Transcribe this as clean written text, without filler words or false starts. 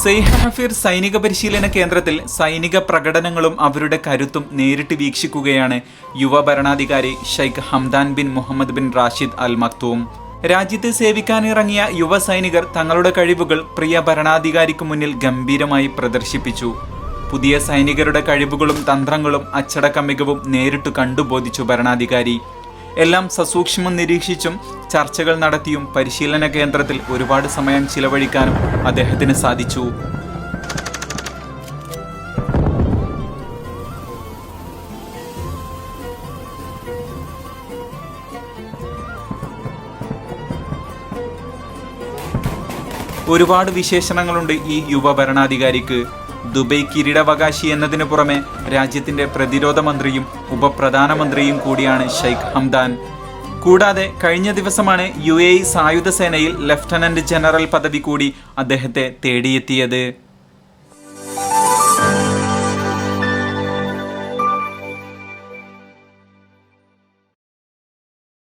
സെയ്ഹഫിർ സൈനിക പരിശീലന കേന്ദ്രത്തിൽ സൈനിക പ്രകടനങ്ങളും അവരുടെ കരുത്തും നേരിട്ട് വീക്ഷിക്കുകയാണ് യുവ ഭരണാധികാരി Sheikh Hamdan bin Mohammed bin Rashid Al Maktoum. രാജ്യത്തെ സേവിക്കാനിറങ്ങിയ യുവ സൈനികർ തങ്ങളുടെ കഴിവുകൾ പ്രിയ ഭരണാധികാരിക്ക് മുന്നിൽ ഗംഭീരമായി പ്രദർശിപ്പിച്ചു. പുതിയ സൈനികരുടെ കഴിവുകളും തന്ത്രങ്ങളും അച്ചടക്ക മികവും നേരിട്ട് കണ്ടുബോധിച്ചു ഭരണാധികാരി. എല്ലാം സസൂക്ഷ്മം നിരീക്ഷിച്ചും ചർച്ചകൾ നടത്തിയും പരിശീലന കേന്ദ്രത്തിൽ ഒരുപാട് സമയം ചിലവഴിക്കാനും അദ്ദേഹത്തിന് സാധിച്ചു. ഒരുപാട് വിശേഷണങ്ങളുണ്ട് ഈ യുവ ഭരണാധികാരിക്ക്. ദുബൈ കിരീടാവകാശി എന്നതിനു പുറമെ രാജ്യത്തിന്റെ പ്രതിരോധ മന്ത്രിയും ഉപപ്രധാനമന്ത്രിയും കൂടിയാണ് ഷെയ്ഖ് ഹംദാൻ. കൂടാതെ കഴിഞ്ഞ ദിവസമാണ് UAE സായുധ സേനയിൽ ലഫ്റ്റനന്റ് ജനറൽ പദവി കൂടി അദ്ദേഹത്തെ തേടിയെത്തിയത്.